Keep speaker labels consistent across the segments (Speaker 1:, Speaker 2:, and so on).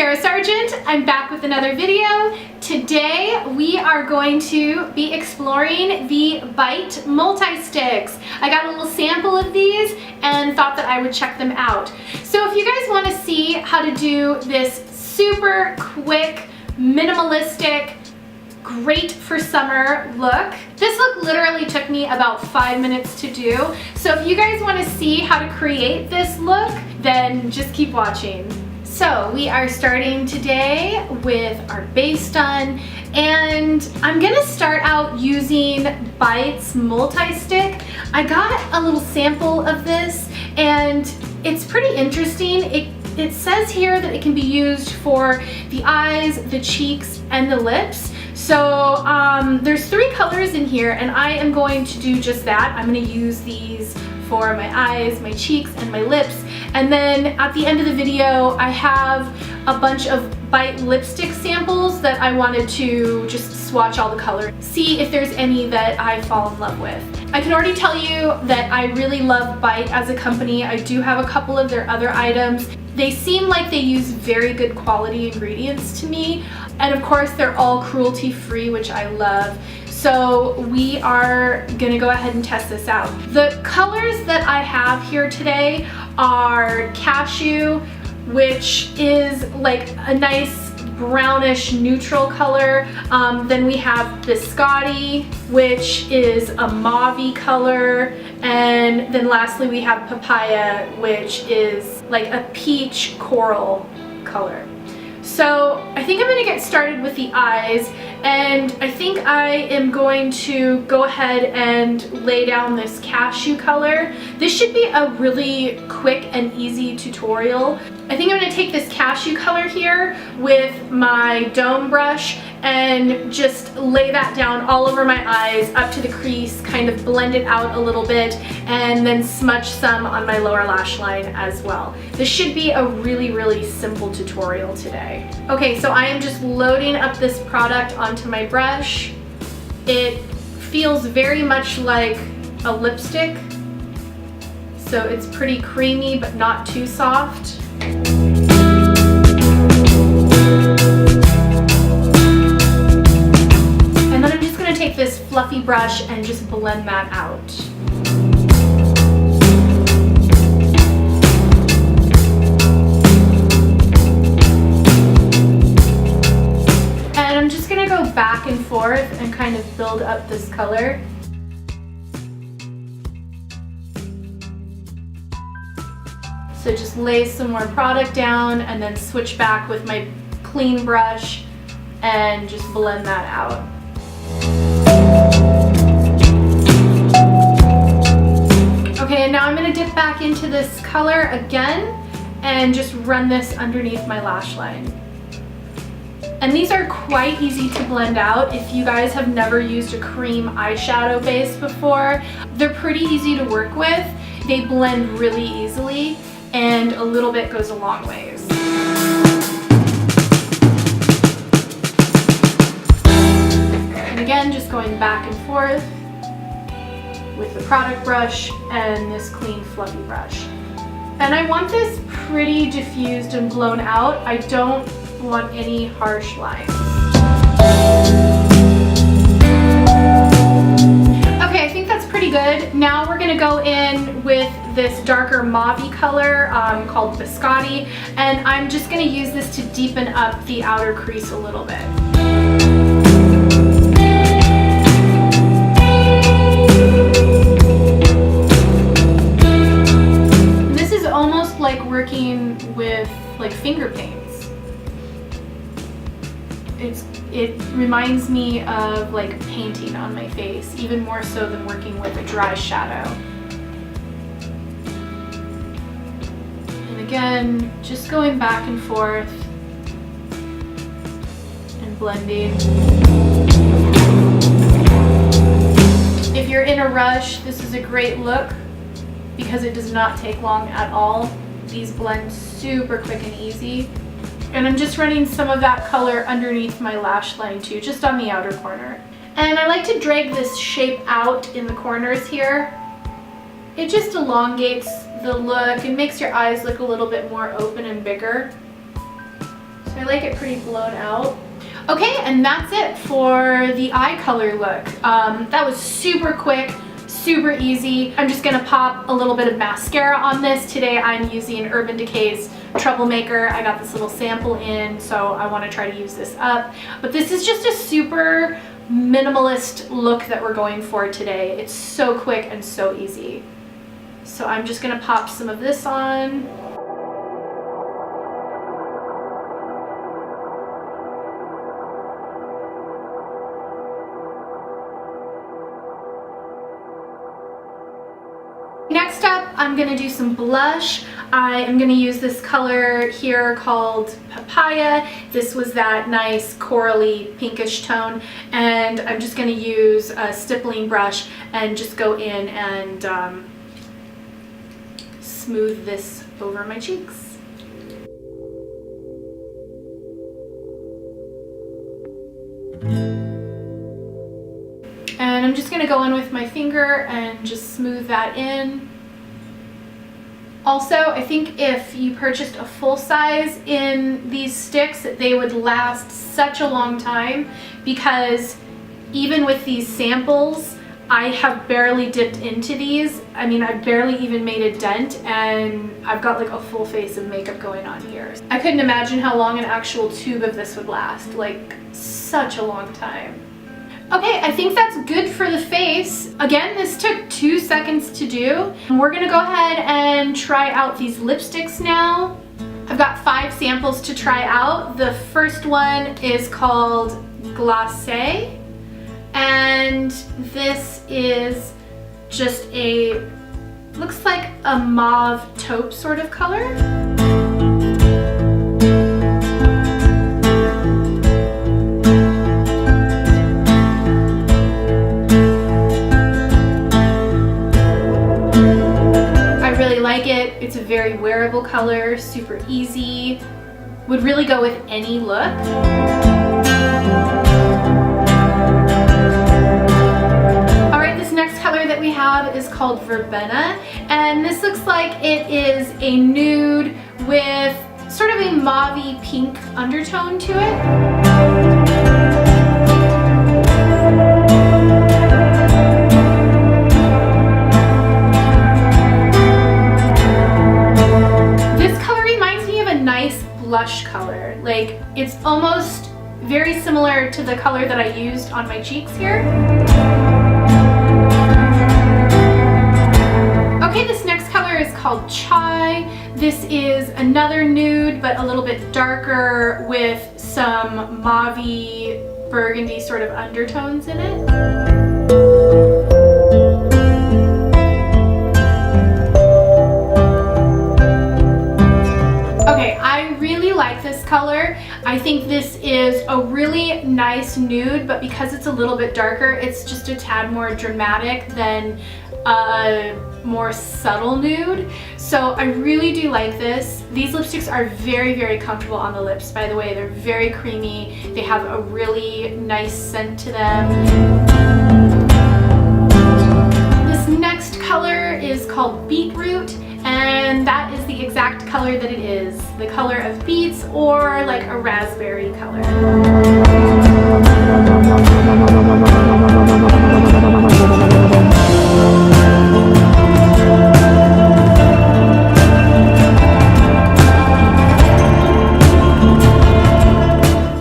Speaker 1: Sarah Sargent. I'm back with another video. Today we are going to be exploring the Bite multi-sticks. I got a little sample of these and thought that I would check them out. So if you guys want to see how to do this super quick, minimalistic, great for summer look. This look literally took me about 5 minutes to do. So if you guys want to see how to create this look, then just keep watching. So we are starting today with our base done, and I'm gonna start out using Bite's multi-stick. I got a little sample of this and it's pretty interesting. It says here that it can be used for the eyes, the cheeks, and the lips. So there's 3 colors in here, and I am going to do just that. I'm going to use these for my eyes, my cheeks, and my lips. And then at the end of the video, I have a bunch of Bite lipstick samples that I wanted to just swatch all the colors, see if there's any that I fall in love with. I can already tell you that I really love Bite as a company. I do have a couple of their other items. They seem like they use very good quality ingredients to me. And of course, they're all cruelty free, which I love. So we are gonna go ahead and test this out. The colors that I have here today are cashew, which is like a nice brownish neutral color. Then we have biscotti, which is a mauve-y color. And then lastly we have papaya, which is like a peach coral color. So I think I'm going to get started with the eyes, and I think I am going to go ahead and lay down this cashew color. This should be a really quick and easy tutorial. I think I'm going to take this cashew color here with my dome brush and just lay that down all over my eyes up to the crease, kind of blend it out a little bit, and then smudge some on my lower lash line as well. This should be a really simple tutorial today. Okay, so I am just loading up this product onto my brush. It feels very much like a lipstick, so it's pretty creamy but not too soft. And then I'm just going to take this fluffy brush and just blend that out. And I'm just going to go back and forth and kind of build up this color. So just lay some more product down and then switch back with my clean brush and just blend that out. Okay, and now I'm going to dip back into this color again and just run this underneath my lash line. And these are quite easy to blend out. If you guys have never used a cream eyeshadow base before, they're pretty easy to work with. They blend really easily, and a little bit goes a long ways. And again, just going back and forth with the product brush and this clean fluffy brush. And I want this pretty diffused and blown out. I don't want any harsh lines. Okay, I think that's pretty good. Now we're gonna go in with this darker mauve color called biscotti, and I'm just gonna use this to deepen up the outer crease a little bit. And this is almost like working with like finger paints. It reminds me of like painting on my face, even more so than working with a dry shadow. And again, just going back and forth and blending. If you're in a rush, this is a great look because it does not take long at all. These blend super quick and easy. And I'm just running some of that color underneath my lash line too, just on the outer corner. And I like to drag this shape out in the corners here. It just elongates the look and makes your eyes look a little bit more open and bigger. So I like it pretty blown out. Okay, and that's it for the eye color look. That was super quick, super easy. I'm just gonna pop a little bit of mascara on this. Today I'm using Urban Decay's Troublemaker. I got this little sample in, so I wanna try to use this up. But this is just a super minimalist look that we're going for today. It's so quick and so easy. So I'm just gonna pop some of this on. Next up, I'm gonna do some blush. I am gonna use this color here called Papaya. This was that nice corally pinkish tone, and I'm just gonna use a stippling brush and just go in and smooth this over my cheeks. And I'm just gonna go in with my finger and just smooth that in. Also, I think if you purchased a full size in these sticks, they would last such a long time, because even with these samples, I have barely dipped into these. I mean, I barely even made a dent, and I've got like a full face of makeup going on here. I couldn't imagine how long an actual tube of this would last, like such a long time. Okay, I think that's good for the face. Again, this took 2 seconds to do. We're gonna go ahead and try out these lipsticks now. I've got 5 samples to try out. The first one is called Glacé, and this is just looks like a mauve taupe sort of color. It's a very wearable color, super easy, would really go with any look. Alright, this next color that we have is called Verbena, and this looks like it is a nude with sort of a mauvey pink undertone to it. Blush color. Like, it's almost very similar to the color that I used on my cheeks here. Okay, this next color is called Chai. This is another nude, but a little bit darker with some mauvey burgundy sort of undertones in it. Color. I think this is a really nice nude, but because it's a little bit darker, it's just a tad more dramatic than a more subtle nude. So I really do like this. These lipsticks are very, very comfortable on the lips, by the way. They're very creamy. They have a really nice scent to them. This next color is called Beetroot, and that is the exact color that it is. The color of beets, or like a raspberry color.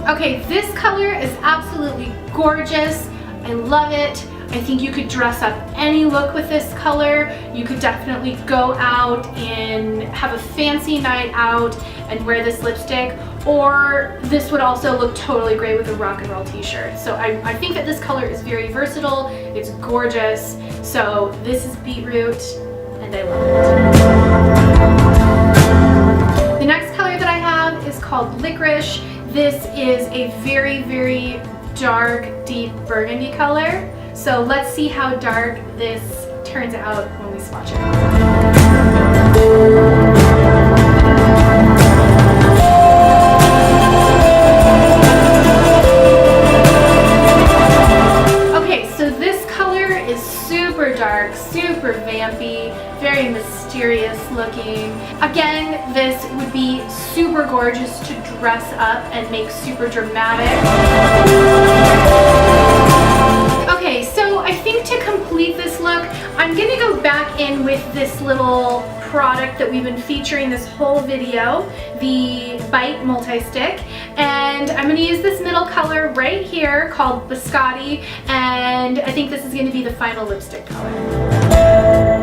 Speaker 1: Okay, this color is absolutely gorgeous. I love it. I think you could dress up any look with this color. You could definitely go out and have a fancy night out and wear this lipstick, or this would also look totally great with a rock and roll t-shirt. So I think that this color is very versatile. It's gorgeous. So this is Beetroot, and I love it. The next color that I have is called Licorice. This is a very, very dark, deep burgundy color. So let's see how dark this turns out when we swatch it out. Okay, so this color is super dark, super vampy, very mysterious looking. Again, this would be super gorgeous to dress up and make super dramatic. Okay, so I think to complete this look, I'm gonna go back in with this little product that we've been featuring this whole video, the Bite Multi-Stick, and I'm going to use this middle color right here called Biscotti, and I think this is going to be the final lipstick color.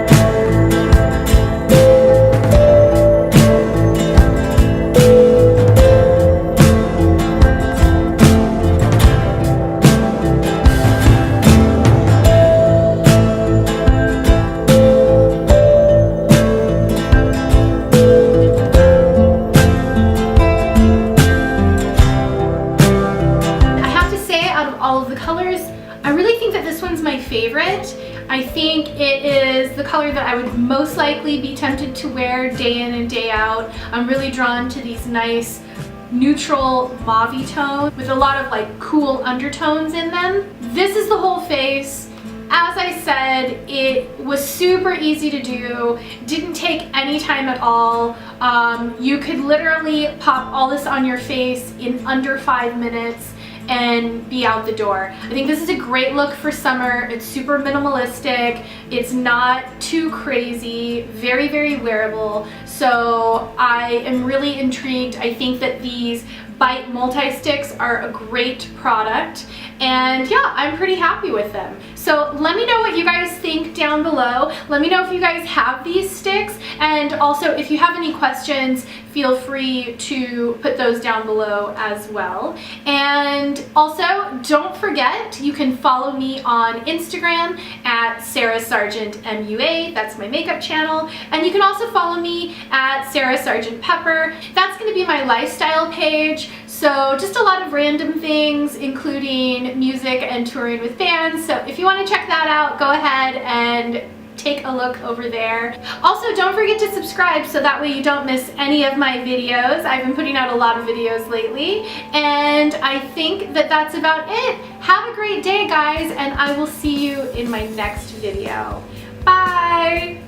Speaker 1: I think it is the color that I would most likely be tempted to wear day in and day out. I'm really drawn to these nice neutral mauve tones with a lot of like cool undertones in them. This is the whole face. As I said, it was super easy to do, didn't take any time at all. You could literally pop all this on your face in under 5 minutes and be out the door. I think this is a great look for summer. It's super minimalistic. It's not too crazy, very, very wearable. So I am really intrigued. I think that these Bite Multi-Sticks are a great product, and yeah, I'm pretty happy with them. So let me know what you guys think down below. Let me know if you guys have these sticks, and also if you have any questions, feel free to put those down below as well. And also, don't forget, you can follow me on Instagram at Sarah Sargent MUA, that's my makeup channel, and you can also follow me at Sarah Sargent Pepper. That's going to be my lifestyle page. So just a lot of random things, including music and touring with bands. So if you want to check that out, go ahead and take a look over there. Also, don't forget to subscribe so that way you don't miss any of my videos. I've been putting out a lot of videos lately, and I think that that's about it. Have a great day, guys, and I will see you in my next video. Bye!